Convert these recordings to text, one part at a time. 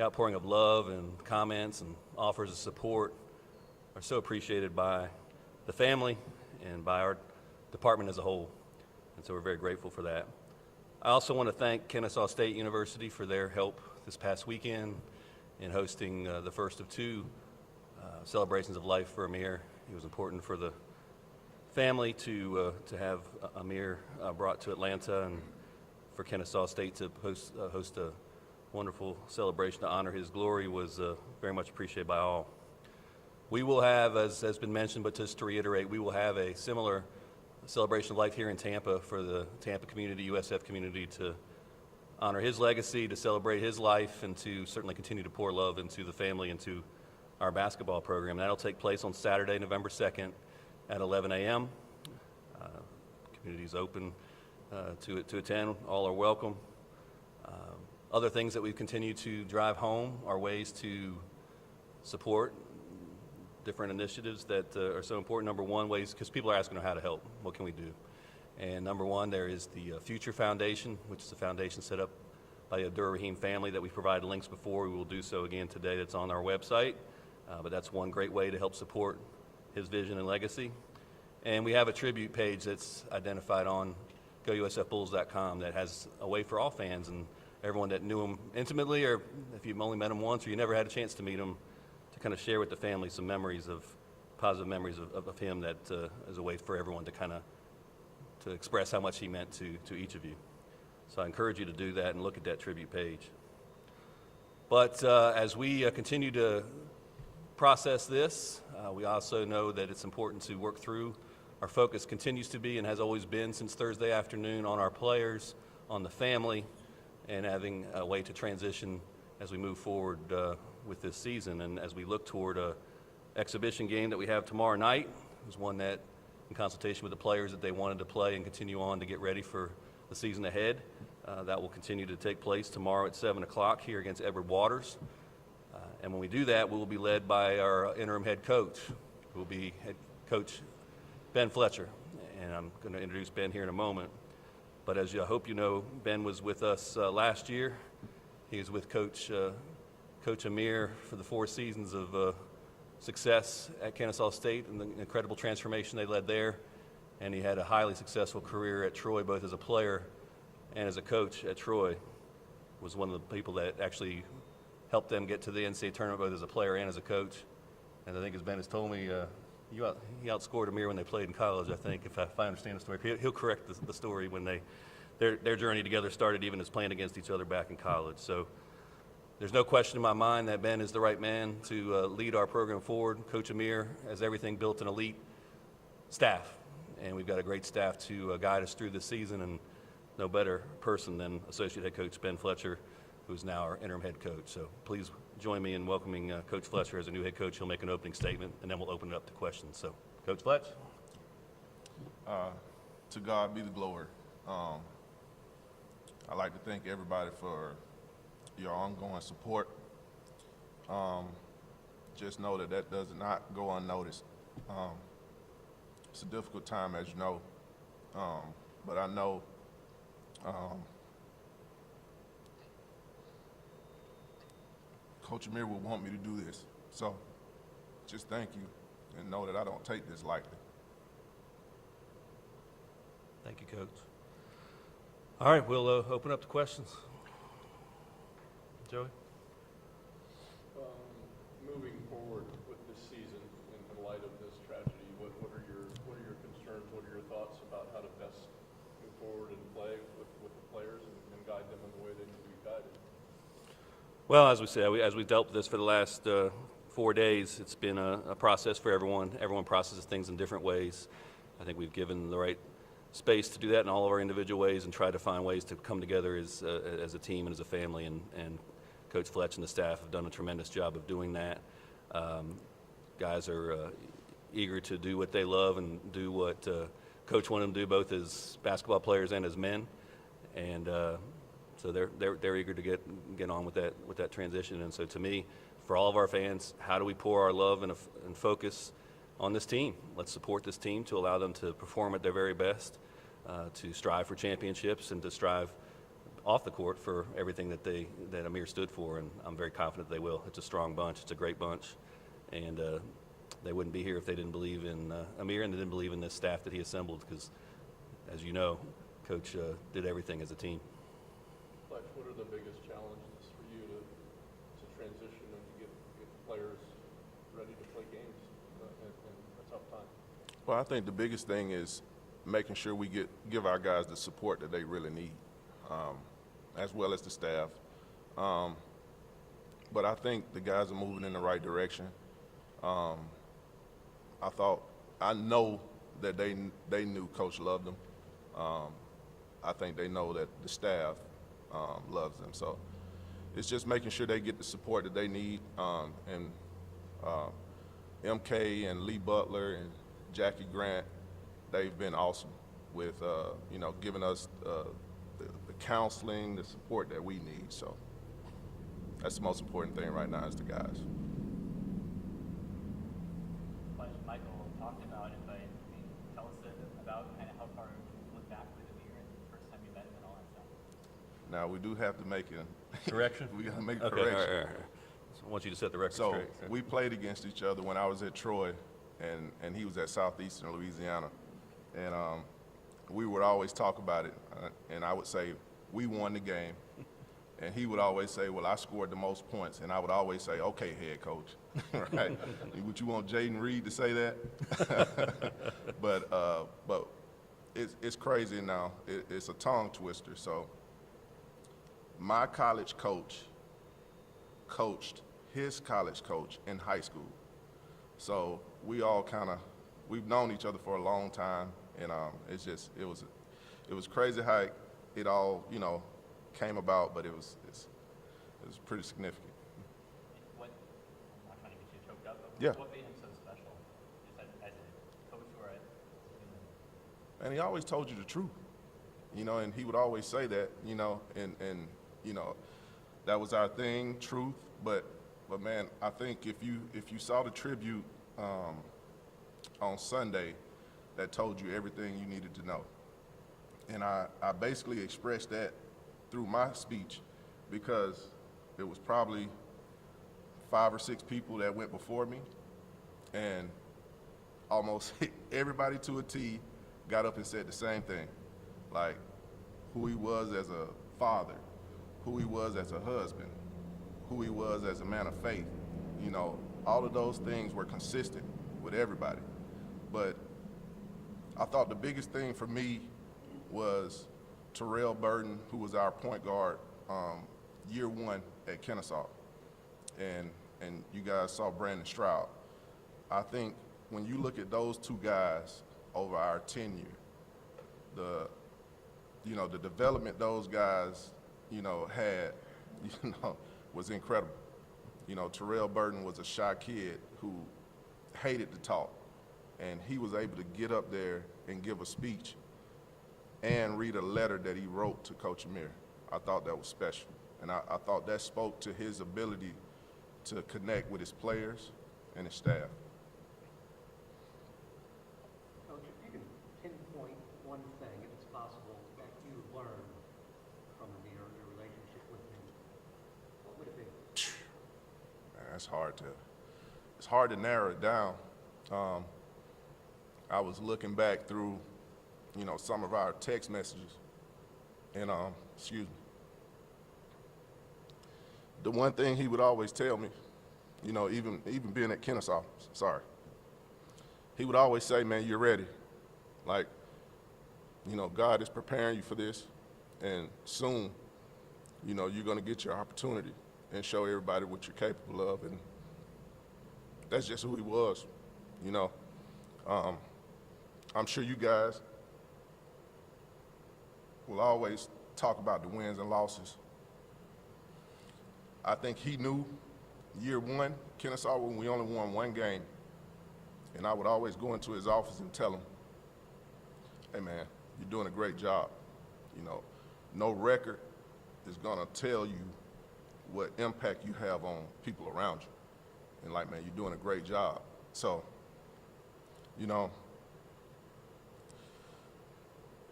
outpouring of love and comments and offers of support are so appreciated by the family and by our department as a whole. And so we're very grateful for that. I also want to thank Kennesaw State University for their help this past weekend in hosting the first of two celebrations of life for Amir. It was important for the family to have Amir brought to Atlanta, and for Kennesaw State to host a wonderful celebration to honor his glory was very much appreciated by all. We will have, as has been mentioned, but just to reiterate, we will have a similar celebration of life here in Tampa for the Tampa community, USF community, to honor his legacy, to celebrate his life, and to certainly continue to pour love into the family and to our basketball program. That'll take place on Saturday, November 2nd at 11 a.m. Community is open to attend. All are welcome. Other things that we continue to drive home are ways to support different initiatives that are so important. Number one, ways, because people are asking how to help. What can we do? And number one, there is the Future Foundation, which is a foundation set up by the Abdur-Rahim family that we provided links before. We will do so again today. That's on our website. But that's one great way to help support his vision and legacy. And we have a tribute page that's identified on gousfbulls.com that has a way for all fans and everyone that knew him intimately, or if you've only met him once or you never had a chance to meet him, to kind of share with the family some memories of, positive memories of him that is a way for everyone to kind of to express how much he meant to each of you. So I encourage you to do that and look at that tribute page. But as we continue to process this, we also know that it's important to work through. Our focus continues to be and has always been since Thursday afternoon on our players, on the family, and having a way to transition as we move forward with this season. And as we look toward an exhibition game that we have tomorrow night, it was one that, in consultation with the players, that they wanted to play and continue on to get ready for the season ahead. That will continue to take place tomorrow at 7 o'clock here against Edward Waters. And when we do that, we will be led by our interim head coach, who will be head coach Ben Fletcher. And I'm going to introduce Ben here in a moment. But as I hope you know, Ben was with us last year. He was with Coach Amir for the 4 seasons of success at Kennesaw State and the incredible transformation they led there. And he had a highly successful career at Troy, both as a player and as a coach at Troy. Was one of the people that actually helped them get to the NCAA tournament, both as a player and as a coach. And I think, as Ben has told me, he outscored Amir when they played in college, I think, if I understand the story. He'll correct the story when their journey together started even as playing against each other back in college. So there's no question in my mind that Ben is the right man to lead our program forward. Coach Amir has everything built an elite staff, and we've got a great staff to guide us through this season, and no better person than Associate Head Coach Ben Fletcher, who's now our interim head coach. So please join me in welcoming Coach Fletcher as a new head coach. He'll make an opening statement, and then we'll open it up to questions. So, Coach Fletch. To God be the glory. I'd like to thank everybody for your ongoing support. Just know that does not go unnoticed. It's a difficult time, as you know, but I know Coach Amir would want me to do this. So just thank you and know that I don't take this lightly. Thank you, Coach. All right, we'll open up to questions. Joey? Moving forward with this season in light of this tragedy, what are your concerns? What are your thoughts about how to best move forward and play with the players and guide them in the way they need to be guided? Well, as we said, as we dealt with this for the last 4 days, it's been a process for everyone. Everyone processes things in different ways. I think we've given the right space to do that in all of our individual ways and try to find ways to come together as a team and as a family. And Coach Fletch and the staff have done a tremendous job of doing that. Guys are eager to do what they love and do what Coach wanted them to do, both as basketball players and as men. And so they're eager to get on with that transition. And so to me, for all of our fans, how do we pour our love and focus on this team? Let's support this team to allow them to perform at their very best, to strive for championships and to strive off the court for everything that Amir stood for, and I'm very confident they will. It's a strong bunch. It's a great bunch, and they wouldn't be here if they didn't believe in Amir and they didn't believe in this staff that he assembled, because, as you know, Coach did everything as a team. Fletch, what are the biggest challenges for you to transition and to get players ready to play games in a tough time? Well, I think the biggest thing is making sure we give our guys the support that they really need, as well as the staff. But I think the guys are moving in the right direction. I know that they knew Coach loved them. I think they know that the staff loves them. So it's just making sure they get the support that they need. And MK and Lee Butler and Jackie Grant, they've been awesome with giving us the counseling, the support that we need. So that's the most important thing right now is the guys. Michael talked about it, but tell us about kind of how far you look back with Amir and the first time you met him and all that stuff. Now we do have to make a Correction? we got to make a Okay, correction. all right. So I want you to set the record So straight. we played against each other when I was at Troy, and he was at Southeastern Louisiana, and we would always talk about it, and I would say we won the game, and he would always say, well, I scored the most points, and I would always say, okay, head coach, right? Would you want Jaden Reed to say that? But it's crazy now. It's a tongue twister. So my college coach coached his college coach in high school. So we all we've known each other for a long time, and it was crazy how it all came about, but it was pretty significant. I'm not trying to get you choked up, but Yeah. what made him so special? Just as a coach or a human? And he always told you the truth, and he would always say that, and that was our thing, truth. But man, I think if you saw the tribute on Sunday, that told you everything you needed to know. And I basically expressed that through my speech, because there was probably 5 or 6 people that went before me, and almost everybody to a T got up and said the same thing, like who he was as a father, who he was as a husband, who he was as a man of faith. All of those things were consistent with everybody. But I thought the biggest thing for me was Terrell Burton, who was our point guard year 1 at Kennesaw. And you guys saw Brandon Stroud. I think when you look at those 2 guys over our tenure, the development those guys, had, was incredible. Terrell Burton was a shy kid who hated to talk, and he was able to get up there and give a speech and read a letter that he wrote to Coach Amir. I thought that was special, and I thought that spoke to his ability to connect with his players and his staff. Coach, if you can pinpoint one thing, if it's possible, that you learned from Amir, your relationship with him, what would it be? Man, it's hard to narrow it down. I was looking back through, some of our text messages, and the one thing he would always tell me, even being at Kennesaw, he would always say, man, you're ready. Like, God is preparing you for this, and soon, you're going to get your opportunity and show everybody what you're capable of. And that's just who he was, I'm sure you guys will always talk about the wins and losses. I think he knew year 1, Kennesaw, when we only won 1 game. And I would always go into his office and tell him, hey man, you're doing a great job. No record is gonna tell you what impact you have on people around you. And like, man, you're doing a great job. So,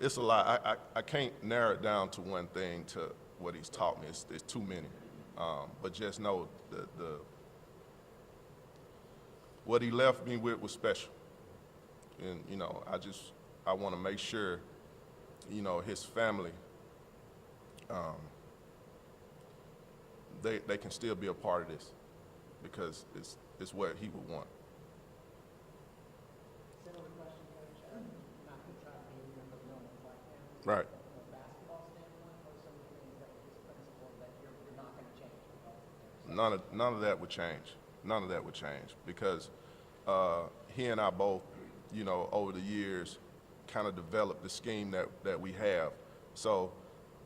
It's a lot. I can't narrow it down to one thing to what he's taught me. It's too many. But just know the what he left me with was special. And, you know, I want to make sure, you know, his family, they can still be a part of this because it's what he would want. Similar question, Coach. Not to try to be in the normal fight now. Right. From a basketball standpoint, what are some of the things that with this principle that you're not going to change? None of that would change. None of that would change because he and I both, you know, over the years kind of developed the scheme that we have. So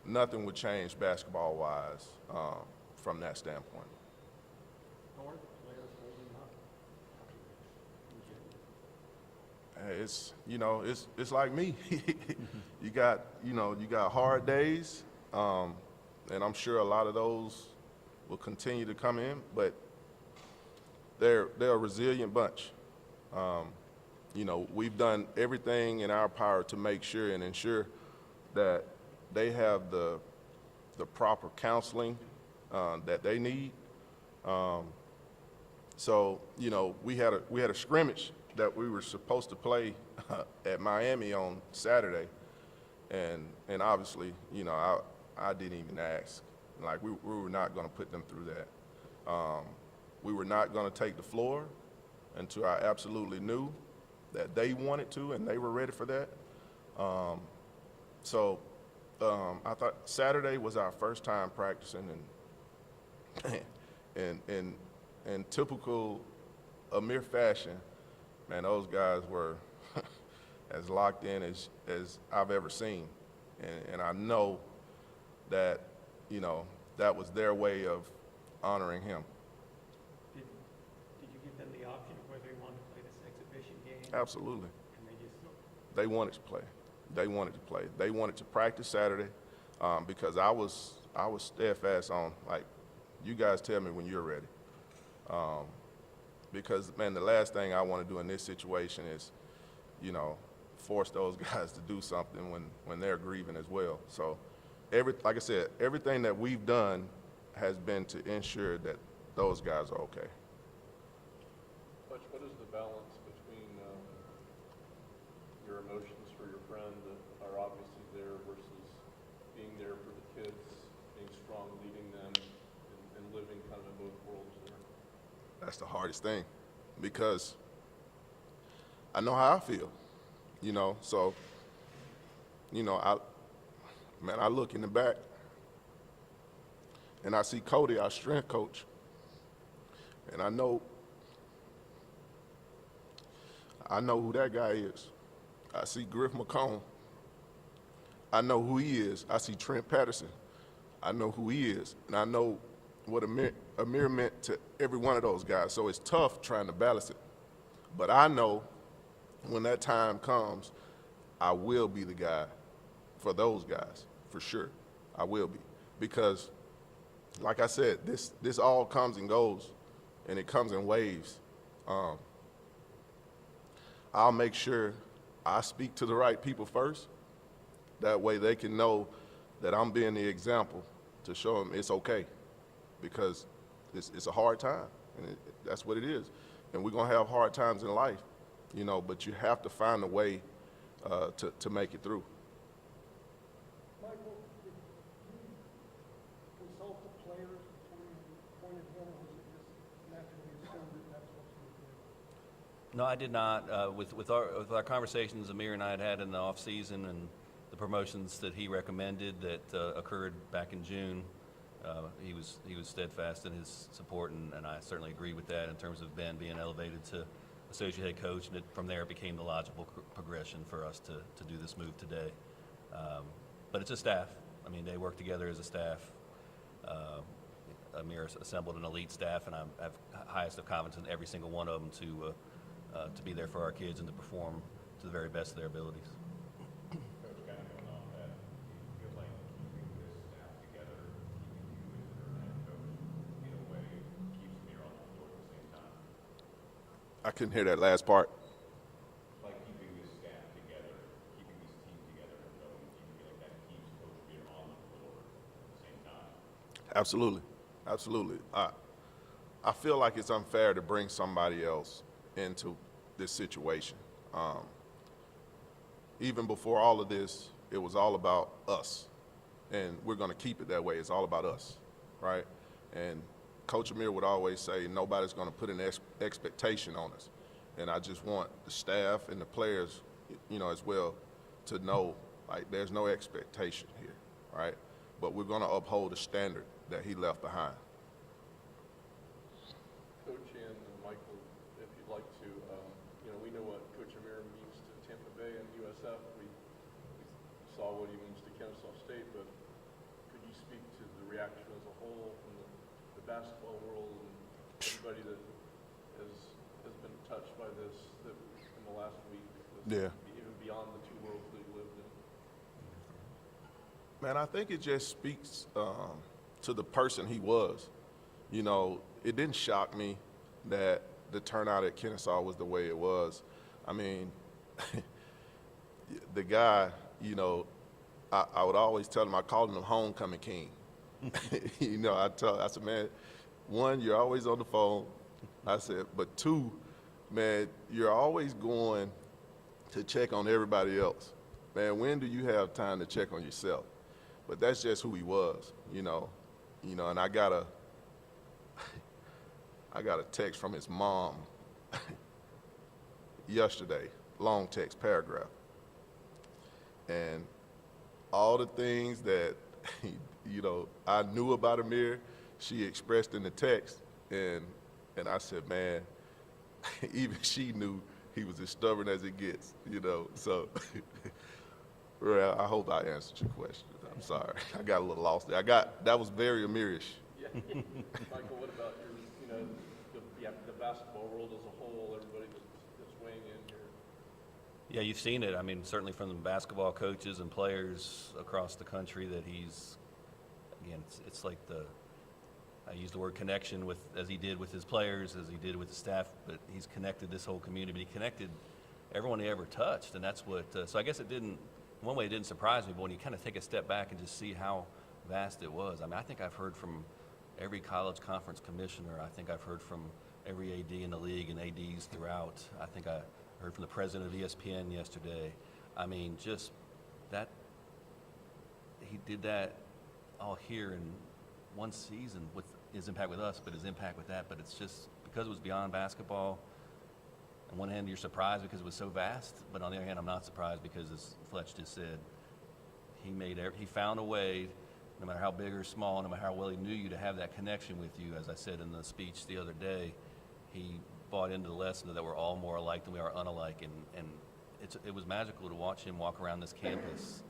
nothing would change basketball-wise from that standpoint. How are the players holding up? It's like me. you got hard days, and I'm sure a lot of those will continue to come in, but they're a resilient bunch. You know, we've done everything in our power to make sure and ensure that they have the proper counseling that they need. So, you know, we had a scrimmage that we were supposed to play at Miami on Saturday, and obviously, you know, I didn't even ask. Like, we were not going to put them through that. We were not going to take the floor until I absolutely knew that they wanted to and they were ready for that. So I thought Saturday was our first time practicing, and in typical Amir fashion, man, those guys were as locked in as I've ever seen. And I know that, you know, that was their way of honoring him. Did you give them the option of whether they wanted to play this exhibition game? Absolutely. And they just, They wanted to play. They wanted to play. They wanted to practice Saturday because I was steadfast on, like, you guys tell me when you're ready. Because, man, the last thing I want to do in this situation is, you know, force those guys to do something when they're grieving as well. So, like I said, everything that we've done has been to ensure that those guys are okay. What is the balance between your emotions for your friend that are obviously there versus being there for the kids, being strong, leading them, and living kind of in both worlds there? That's the hardest thing because I know how I feel, you know. So, you know, I look in the back and I see Cody, our strength coach, and I know who that guy is. I see Griff McComb. I know who he is. I see Trent Patterson. I know who he is, and I know what Amir meant to every one of those guys. So it's tough trying to balance it. But I know when that time comes, I will be the guy for those guys, for sure. I will be. Because, like I said, this all comes and goes, and it comes in waves. I'll make sure I speak to the right people first. That way they can know that I'm being the example to show them it's okay. Because it's a hard time, and that's what it is. And we're going to have hard times in life, you know, but you have to find a way to make it through. Michael, did you consult the players before you appointed him, or was it just naturally assumed that that's what you would do? No, I did not. With our conversations Amir and I had in the off season and the promotions that he recommended that occurred back in June, he was steadfast in his support, and I certainly agree with that in terms of Ben being elevated to associate head coach, and from there it became the logical progression for us to do this move today. But it's a staff. I mean, they work together as a staff. Amir assembled an elite staff, and I have highest of confidence in every single one of them to be there for our kids and to perform to the very best of their abilities. Coach, kind of going off that, do you feel like keeping this staff together, keeping you as their head coach, in a way, keeps Amir on the floor at the same time? I couldn't hear that last part. Like keeping this staff together, keeping this team together in a Absolutely, absolutely. I feel like it's unfair to bring somebody else into this situation. Even before all of this, it was all about us, and we're going to keep it that way. It's all about us, right? And Coach Amir would always say, nobody's going to put an expectation on us. And I just want the staff and the players, as well, to know, like, there's no expectation here, right? But we're going to uphold the standard that he left behind. Coach and Michael, if you'd like to, we know what Coach Amir means to Tampa Bay and USF. We saw what he means to Kennesaw State, but could you speak to the reaction as a whole from the basketball world and everybody that has been touched by this in the last week, even beyond the two worlds that he lived in? Man, I think it just speaks to the person he was. It didn't shock me that the turnout at Kennesaw was the way it was. I mean, the guy, I would always tell him, I called him the homecoming king. I said, man, one, you're always on the phone. I said, but two, man, you're always going to check on everybody else. Man, when do you have time to check on yourself? But that's just who he was, and I got a text from his mom yesterday, long text, paragraph. And all the things that, I knew about Amir, she expressed in the text. And I said, man, even she knew he was as stubborn as it gets, So, well, I hope I answered your question. I'm sorry. I got a little lost there. That was very Amirish. Yeah. Michael, what about the basketball world as a whole, everybody that's weighing in here? Yeah, you've seen it. I mean, certainly from the basketball coaches and players across the country that he's, again, it's like I use the word connection as he did with his players, as he did with the staff, but he's connected this whole community. He connected everyone he ever touched, and that's what, so I guess it didn't surprise me, but when you kind of take a step back and just see how vast it was. I mean, I think I've heard from every college conference commissioner. I think I've heard from every AD in the league and ADs throughout. I think I heard from the president of ESPN yesterday. I mean, just that, he did that all here in one season with his impact with us, but his impact with that. But it's just because it was beyond basketball. On one hand, you're surprised because it was so vast, but on the other hand, I'm not surprised because, as Fletch just said, he found a way, no matter how big or small, no matter how well he knew you, to have that connection with you. As I said in the speech the other day, he bought into the lesson that we're all more alike than we are unalike, and it was magical to watch him walk around this campus.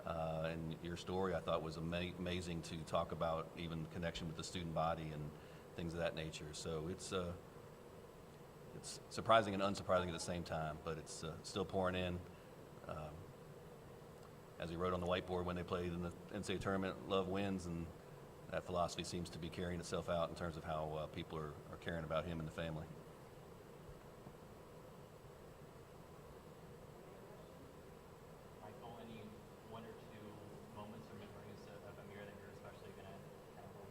And your story, I thought, was amazing to talk about, even connection with the student body and things of that nature. So it's surprising and unsurprising at the same time, but it's still pouring in. As he wrote on the whiteboard when they played in the NCAA tournament, love wins, and that philosophy seems to be carrying itself out in terms of how people are caring about him and the family. Michael, any one or two moments or memories of Amir that you're especially going to kind of hold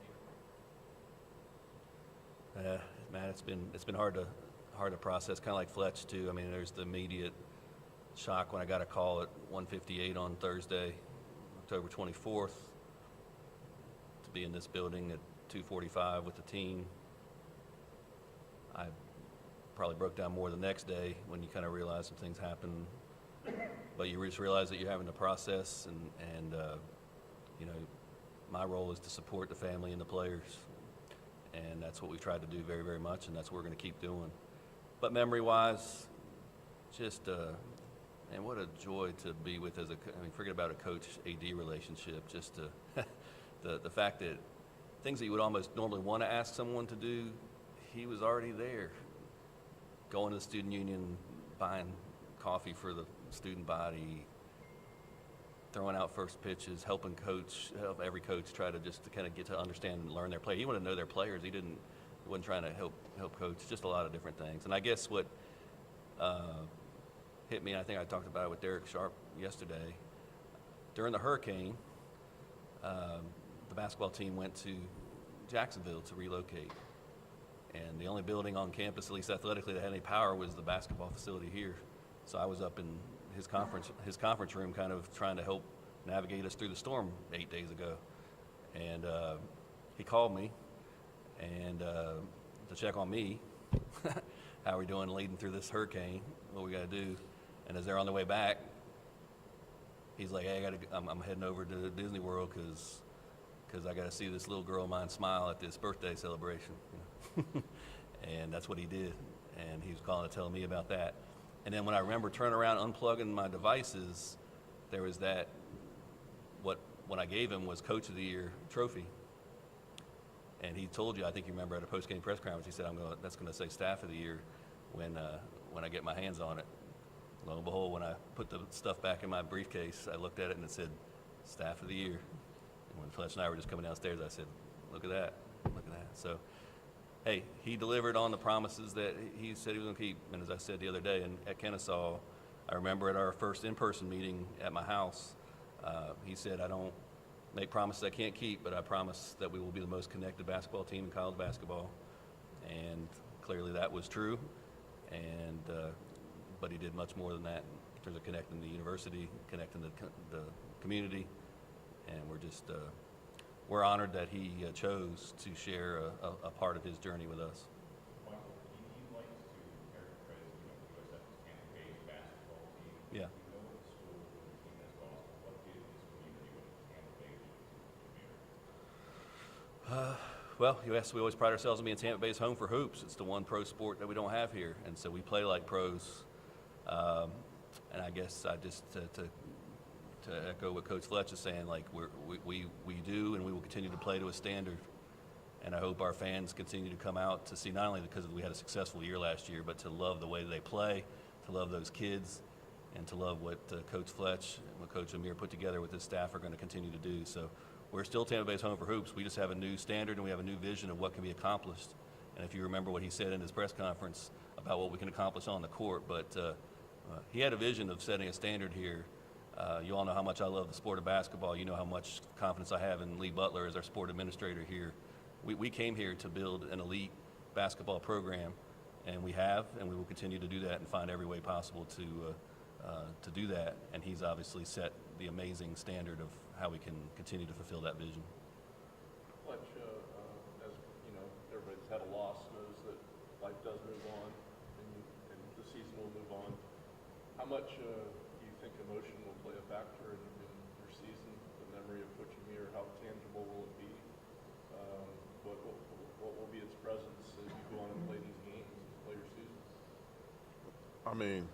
dear? Matt, it's been hard to process, kind of like Fletch too. I mean, there's the immediate shock when I got a call at 1:58 on Thursday, October 24th, to be in this building at 2:45 with the team. I probably broke down more the next day when you kind of realize some things happen, but you just realize that you're having to process, and my role is to support the family and the players, and that's what we tried to do very, very much, and that's what we're going to keep doing. But memory-wise, just and what a joy to be with forget about a coach-AD relationship, just the fact that things that you would almost normally want to ask someone to do, he was already there, going to the student union, buying coffee for the student body, throwing out first pitches, help every coach try to kind of get to understand and learn their play. He wanted to know their players. He wasn't trying to help coach, just a lot of different things. And I guess what hit me, and I think I talked about it with Derek Sharp yesterday, during the hurricane, the basketball team went to Jacksonville to relocate. And the only building on campus, at least athletically, that had any power was the basketball facility here. So I was up in his conference room kind of trying to help navigate us through the storm 8 days ago. And he called me and to check on me. How are we doing leading through this hurricane? What we got to do? And as they're on their way back, he's like, hey, I'm heading over to Disney World because I got to see this little girl of mine smile at this birthday celebration. And that's what he did. And he was calling to tell me about that. And then when I remember turning around, unplugging my devices, there was that, what I gave him was Coach of the Year trophy. And he told you, I think you remember at a post-game press conference, he said, that's going to say Staff of the Year when I get my hands on it. Lo and behold, when I put the stuff back in my briefcase, I looked at it and it said Staff of the Year. And when Fletcher and I were just coming downstairs, I said, look at that, look at that. So, hey, he delivered on the promises that he said he was going to keep. And as I said the other day at Kennesaw, I remember at our first in-person meeting at my house, he said, I don't make promises I can't keep, but I promise that we will be the most connected basketball team in college basketball. And clearly that was true. And but he did much more than that in terms of connecting the university, connecting the community. And we're honored that he chose to share a part of his journey with us. Michael, he likes to characterize, USF as Tampa-based basketball team. Yeah. You know what the school and the team has lost. What did this community with Tampa Bay do to Amir? Well, we always pride ourselves on being Tampa Bay's home for hoops. It's the one pro sport that we don't have here, and so we play like pros. And I guess I just to echo what Coach Fletcher is saying, like we do, and we will continue to play to a standard. And I hope our fans continue to come out to see, not only because we had a successful year last year, but to love the way they play, to love those kids, and to love what Coach Fletch and what Coach Amir put together with his staff are going to continue to do. So we're still Tampa Bay's home for hoops. We just have a new standard and we have a new vision of what can be accomplished. And if you remember what he said in his press conference about what we can accomplish on the court, but he had a vision of setting a standard here. You all know how much I love the sport of basketball. You know how much confidence I have in Lee Butler as our sport administrator here. We came here to build an elite basketball program, and we have, and we will continue to do that and find every way possible to do that. And he's obviously set the amazing standard of how we can continue to fulfill that vision. Fletch, as you know, everybody's had a loss, knows that life does move on, and the season will move on. How much do you think emotion will play a factor in your season? The memory of Coach Amir, how tangible will it be? What will be its presence as you go on and play these games, play your season? I mean,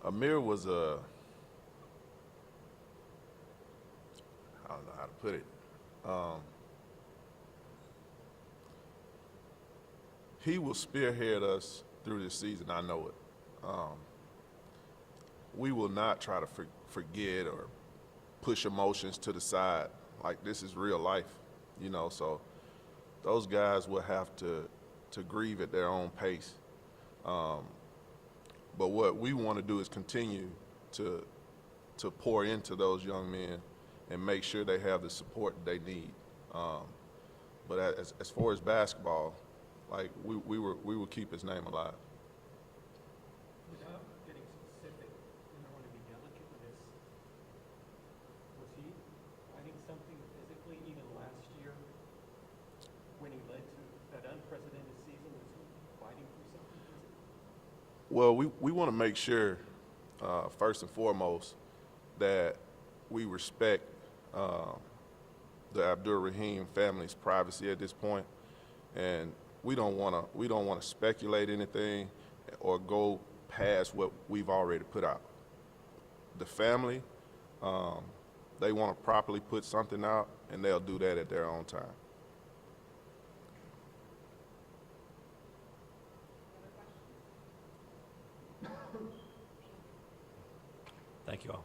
Amir was I don't know how to put it. He will spearhead us through this season, I know it. We will not try to forget or push emotions to the side. Like, this is real life, so those guys will have to grieve at their own pace. But what we want to do is continue to pour into those young men and make sure they have the support they need. But as far as basketball, like we will keep his name alive. Without getting specific, and I want to be delicate with this, was he fighting something physically even last year when he led to that unprecedented season? Was he fighting through something physically? Well, we want to make sure, first and foremost, that we respect the Abdur-Rahim family's privacy at this point, and we don't want to speculate anything or go past what we've already put out. The family, they want to properly put something out, and they'll do that at their own time. Thank you all.